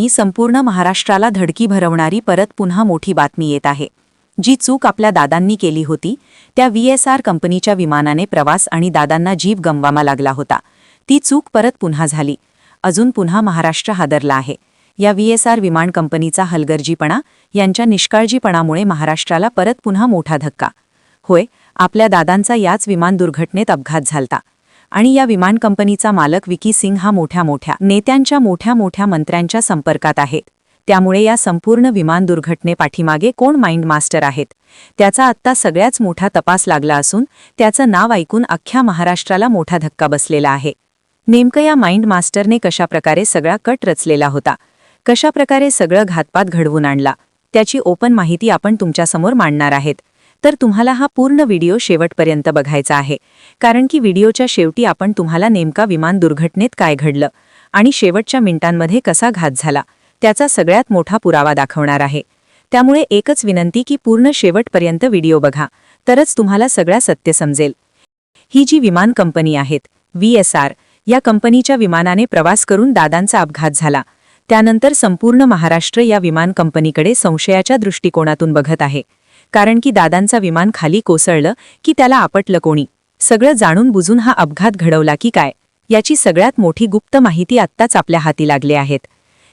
ही संपूर्ण महाराष्ट्राला धडकी भरवणारी परत पुन्हा मोठी बातमी येत आहे। जी चूक आपल्या दादांनी केली होती त्या VSR कंपनीच्या विमानाने प्रवास आणि दादांना जीव गमवावा लागला होता, ती चूक परत पुन्हा झाली। अजून पुन्हा महाराष्ट्र हादरला आहे। या VSR विमान कंपनीचा हलगर्जीपणा, यांच्या निष्काळजीपणामुळे महाराष्ट्राला परत पुन्हा मोठा धक्का। होय, आपल्या दादांचा याच विमान दुर्घटनेत अपघात झालता आणि या विमान कंपनीचा मालक विकी सिंग हा मोठ्या नेत्यांच्या मोठ्या मंत्र्यांच्या संपर्कात आहे। त्यामुळे या संपूर्ण विमान दुर्घटनेपाठीमागे कोण माइंड मास्टर आहेत त्याचा आत्ता सगळ्याच मोठा तपास लागला असून त्याचं नाव ऐकून अख्ख्या महाराष्ट्राला मोठा धक्का बसलेला आहे। नेमकं या माइंड मास्टरने कशाप्रकारे सगळा कट रचलेला होता, कशाप्रकारे सगळं घातपात घडवून आणला, त्याची ओपन माहिती आपण तुमच्यासमोर मांडणार आहेत। तर तुम्हाला हा पूर्ण व्हिडिओ शेवटपर्यंत बघायचा आहे, कारण की व्हिडिओच्या शेवटी आपण तुम्हाला नेमका विमान दुर्घटनेत काय घडलं आणि शेवटच्या मिनिटांमध्ये कसा घात झाला त्याचा सगळ्यात मोठा पुरावा दाखवणार आहे। त्यामुळे एकच विनंती की पूर्ण शेवटपर्यंत व्हिडिओ बघा, तरच तुम्हाला सगळं सत्य समजेल। ही जी विमान कंपनी आहेत VSR, या कंपनीच्या विमानाने प्रवास करून दादांचा अपघात झाला। त्यानंतर संपूर्ण महाराष्ट्र या विमान कंपनीकडे संशयाच्या दृष्टिकोनातून बघत आहे, कारण की दादांचा विमान खाली कोसळलं की त्याला आपटलं कोणी, सगळं जाणून बुजून हा अपघात घडवला की काय, याची सगळ्यात मोठी गुप्त माहिती आत्ताच आपल्या हाती लागली आहेत।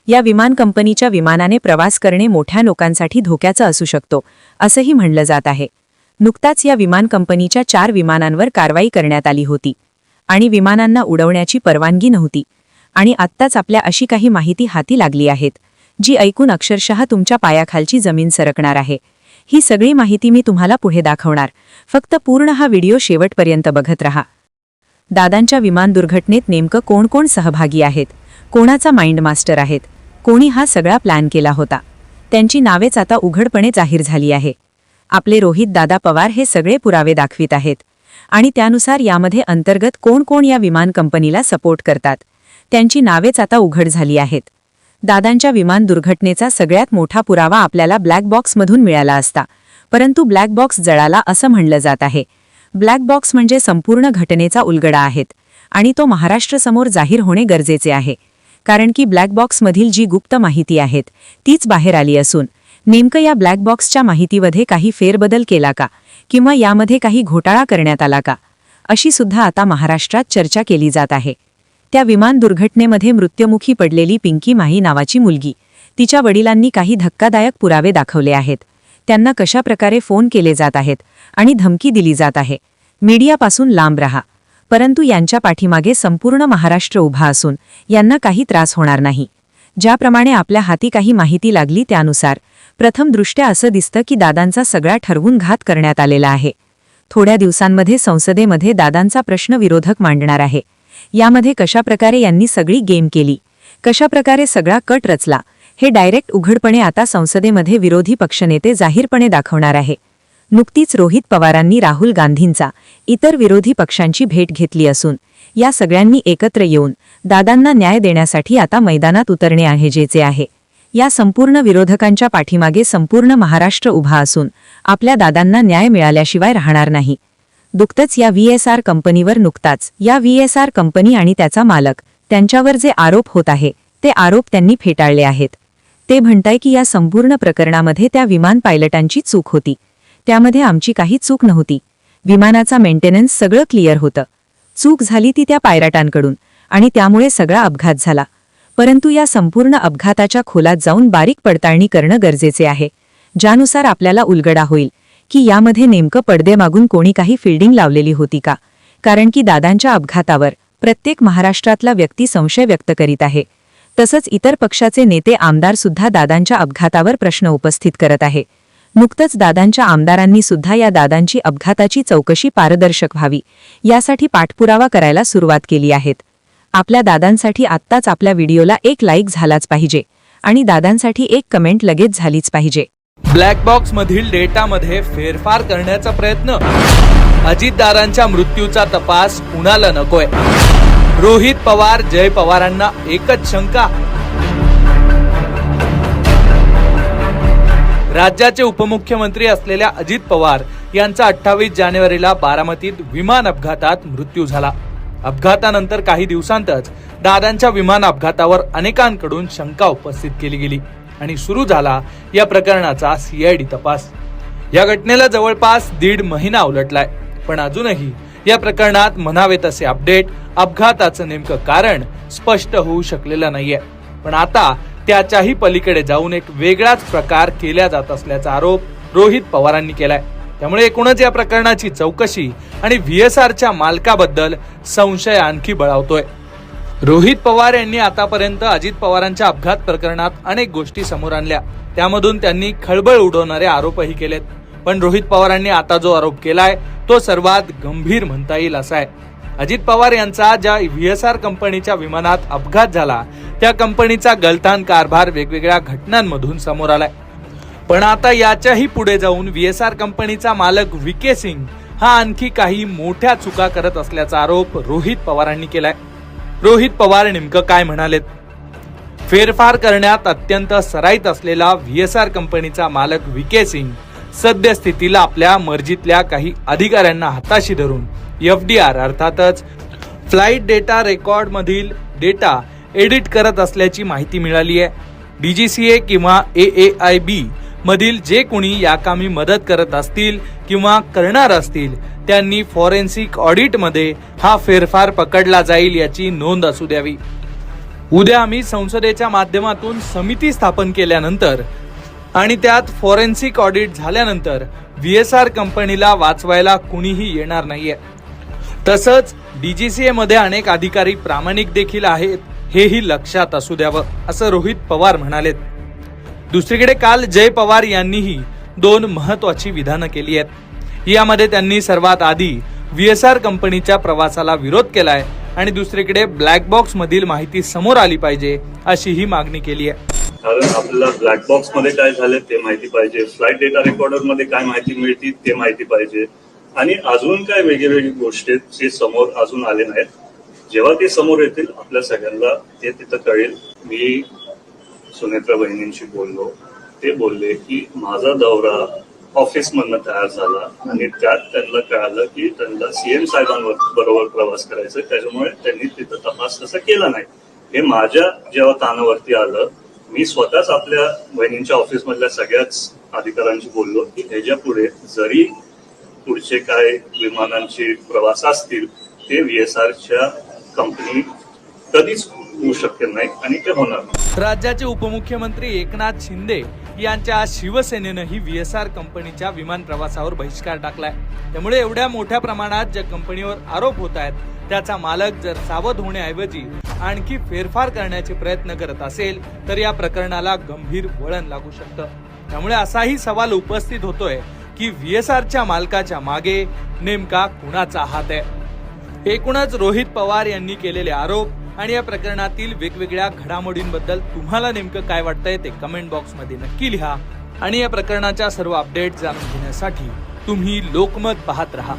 या विमान कंपनीच्या विमानाने प्रवास करणे मोठ्या लोकांसाठी धोक्याचं असू शकतो, असंही म्हणलं जात आहे। नुकताच या विमान कंपनीच्या 4 विमानांवर कारवाई करण्यात आली होती आणि विमानांना उडवण्याची परवानगी नव्हती। आणि आत्ताच आपल्या अशी काही माहिती हाती लागली आहेत, जी ऐकून अक्षरशः तुमच्या पायाखालची जमीन सरकणार आहे। ही सगळी माहिती मी तुम्हाला पुढे दाखवणार, फक्त पूर्ण हा व्हिडिओ शेवटपर्यंत बघत रहा। दादांच्या विमान दुर्घटनेत नेमकं कोण सहभागी आहेत, कोणाचा माइंड मास्टर आहेत, कोणी हा सगळा प्लॅन केला होता, त्यांची नावेच आता उघडपणे जाहीर झाली आहे। आपले रोहित दादा पवार हे सगळे पुरावे दाखवित आहेत आणि त्यानुसार यामध्ये अंतर्गत कोण या विमान कंपनीला सपोर्ट करतात त्यांची नावेच आता उघड झाली आहेत। दादांच्या विमान दुर्घटनेचा सगळ्यात मोठा पुरावा आपल्याला ब्लॅक बॉक्समधून मिळाला असता, परंतु ब्लॅक बॉक्स जळाला असं म्हणलं जात आहे। ब्लॅक बॉक्स म्हणजे संपूर्ण घटनेचा उलगडा आहेत आणि तो महाराष्ट्रासमोर जाहीर होणे गरजेचे आहे, कारण की ब्लॅक बॉक्समधील जी गुप्त माहिती आहेत तीच बाहेर आली असून नेमकं या ब्लॅक बॉक्सच्या माहितीमध्ये काही फेरबदल केला का किंवा यामध्ये काही घोटाळा करण्यात आला का, अशी सुद्धा आता महाराष्ट्रात चर्चा केली जात आहे। त्या विमान दुर्घटनेमध्ये मृत्युमुखी पडलेली पिंकी माही नावाची मुलगी, तिच्या वडिलांनी काही धक्कादायक पुरावे दाखवले आहेत। त्यांना कशाप्रकारे फोन केले जात आहेत आणि धमकी दिली जात आहे, मीडियापासून लांब रहा, परंतु यांच्या पाठीमागे संपूर्ण महाराष्ट्र उभा असून यांना काही त्रास होणार नाही। ज्याप्रमाणे आपल्या हाती काही माहिती लागली त्यानुसार प्रथम दृष्ट्या असं दिसतं की दादांचा सगळा ठरवून घात करण्यात आलेला आहे। थोड्या दिवसांमध्ये संसदेमध्ये दादांचा प्रश्न विरोधक मांडणार आहे। यामध्ये कशाप्रकारे यांनी सगळी गेम केली, कशाप्रकारे सगळा कट रचला, हे डायरेक्ट उघडपणे आता संसदेमध्ये विरोधी पक्षनेते जाहीरपणे दाखवणार आहे। नुकतीच रोहित पवारांनी राहुल गांधींचा इतर विरोधी पक्षांची भेट घेतली असून या सगळ्यांनी एकत्र येऊन दादांना न्याय देण्यासाठी आता मैदानात उतरणे गरजेचे आहे। या संपूर्ण विरोधकांच्या पाठीमागे संपूर्ण महाराष्ट्र उभा असून आपल्या दादांना न्याय मिळाल्याशिवाय राहणार नाही। नुकतंच या VSR कंपनीवर या VSR कंपनी आणि त्याचा मालक त्यांच्यावर जे आरोप होत आहे ते आरोप त्यांनी फेटाळले आहेत। ते म्हणताय की या संपूर्ण प्रकरणामध्ये त्या विमान पायलटांची चूक होती, त्यामध्ये आमची काही चूक नव्हती, विमानाचा मेंटेनन्स सगळं क्लिअर होतं, चूक झाली ती त्या पायलटांकडून आणि त्यामुळे सगळा अपघात झाला। परंतु या संपूर्ण अपघाताच्या खोलात जाऊन बारीक पडताळणी करणं गरजेचे आहे, ज्यानुसार आपल्याला उलगडा होईल की यामध्ये नेमकं पडदेमागून कोणी काही फिल्डिंग लावलेली होती का, कारण की दादांच्या अपघातावर प्रत्येक महाराष्ट्रातला व्यक्ती संशय व्यक्त करीत आहे। तसंच इतर पक्षाचे नेते आमदार सुद्धा दादांच्या अपघातावर प्रश्न उपस्थित करत आहे। नुकतंच दादांच्या आमदारांनी सुद्धा या दादांची अपघाताची चौकशी पारदर्शक व्हावी यासाठी पाठपुरावा करायला सुरुवात केली आहे। आपल्या दादांसाठी आत्ताच आपल्या व्हिडिओला एक लाईक झालाच पाहिजे आणि दादांसाठी एक कमेंट लगेच झालीच पाहिजे। ब्लॅक बॉक्स मधील डेटामध्ये फेरफार करण्याचा प्रयत्न, अजितदारांच्या मृत्यूचा तपास कुणाला नकोय, रोहित पवार जय पवारांना एकच शंका, राज्याचे उपमुख्यमंत्री असलेल्या अजित पवार यांचा 28 जानेवारीला बारामतीत विमान अपघातात मृत्यू झाला। अपघातानंतर काही दिवसांतच दादांच्या विमान अपघातावर अनेकांकडून शंका उपस्थित केली गेली आणि सुरू झाला या प्रकरणाचा सीआयडी तपास. या घटनेला जवळपास 1.5 महिना उलटलाय, पण अजूनही या प्रकरणात म्हणावे तसे अपडेट, अपघाताचं नेमकं कारण स्पष्ट होऊ शकलेलं नाहीये. पण आता त्याच्याही पलीकडे जाऊन एक वेगळाच प्रकार केला जात असल्याचा आरोप रोहित पवारांनी केलाय. त्यामुळे एकूणच या प्रकरणाची चौकशी आणि VSRच्या मालकाबद्दल संशय आणखी बळावतोय. रोहित पवार यांनी आतापर्यंत अजित पवारांच्या अपघात प्रकरणात अनेक गोष्टी समोर आणल्या. त्यामधून त्यांनी खळबळ उडवणारे आरोपही केलेत. पण रोहित पवारांनी आता जो आरोप केलाय तो सर्वात गंभीर म्हणता येईल असा आहे. अजित पवार यांचा ज्या VSR कंपनीच्या विमानात अपघात झाला त्या कंपनीचा गलथान कारभार वेगवेगळ्या घटनांमधून समोर आलाय. पण आता याच्याही पुढे जाऊन VSR कंपनीचा मालक VK सिंग हा आणखी काही मोठ्या चुका करत असल्याचा आरोप रोहित पवारांनी केलाय. रोहित पवार नेमकं काय म्हणालेत? फेरफार करण्यात अत्यंत सराईत असलेला VSR कंपनीचा मालक VK सिंग सद्यस्थितीला आपल्या मर्जीतल्या काही अधिकाऱ्यांना हाताशी धरून FDR अर्थातच फ्लाईट डेटा रेकॉर्ड मधील डेटा एडिट करत असल्याची माहिती मिळाली आहे. DGCA किंवा AAIB मधील जे कोणी या कामी मदत करत असतील किंवा करणार असतील त्यांनी फॉरेन्सिक ऑडिट मध्ये हा फेरफार पकडला जाईल याची नोंद असू द्यावी. उद्या आम्ही संसदेच्या माध्यमातून समिती स्थापन केल्यानंतर आणि त्यात फॉरेन्सिक ऑडिट झाल्यानंतर VSR कंपनीला वाचवायला कुणीही येणार नाहीये. तसंच DGCA मध्ये अनेक अधिकारी प्रामाणिक देखील आहेत हेही लक्षात असू द्यावं असं रोहित पवार म्हणालेत. दुसरीकडे काल जय पवार यांनीही 2 महत्वाची विधानं केली आहेत. यामध्ये त्यांनी सर्वात आधी VSR कंपनीच्या प्रवासाला विरोध केलाय आणि दुसरीकडे ब्लॅक बॉक्स मधील माहिती समोर आली पाहिजे अशीही मागणी केली आहे. कारण आपल्याला ब्लॅक बॉक्स मध्ये काय झालं ते माहिती पाहिजे, फ्लाईट डेटा रेकॉर्डर मध्ये काय माहिती मिळते ते माहिती पाहिजे आणि अजून काय वेगवेगळी गोष्टी जे समोर अजून आले नाहीत. जेव्हा ते समोर येतील आपल्या सगळ्यांना ते तिथं कळेल. मी सुनेत्रा बहिणींशी बोललो, ते बोलले की माझा दौरा ऑफिस मधनं तयार झाला आणि त्यात त्यांना कळालं की त्यांना CM साहेबांबरोबर प्रवास करायचा, त्याच्यामुळे त्यांनी तिथं तपास तसा केला नाही. हे माझ्या जेव्हा कानावरती आलं मी स्वतःच आपल्या बहिणींच्या ऑफिस मधल्या सगळ्याच अधिकाऱ्यांशी बोललो की ह्याच्या पुढे जरी पुढचे काय विमानांचे प्रवास असतील ते VSRच्या कंपनी कधीच होऊ शक्य नाही आणि ते होणार नाही. राज्याचे उपमुख्यमंत्री एकनाथ शिंदे यांच्या शिवसेनेनंही VSR कंपनीच्या विमान प्रवासावर बहिष्कार टाकलाय. त्यामुळे एवढ्या मोठ्या प्रमाणात ज्या कंपनीवर आरोप होत आहेत त्याचा मालक जर सावध होण्याऐवजी आणखी फेरफार करण्याचे प्रयत्न करत असेल तर या प्रकरणाला गंभीर वळण लागू शकतं. त्यामुळे असाही सवाल उपस्थित होतोय की VSRच्या मालकाच्या मागे नेमका कुणाचा हात आहे. एकूणच रोहित पवार यांनी केलेले आरोप आणि या प्रकरणातील वेगवेगळ्या घडामोडींबद्दल तुम्हाला नेमकं काय वाटतंय ते कमेंट बॉक्स मध्ये नक्की लिहा आणि या प्रकरणाच्या सर्व अपडेट जाणून घेण्यासाठी तुम्ही लोकमत पाहत राहा.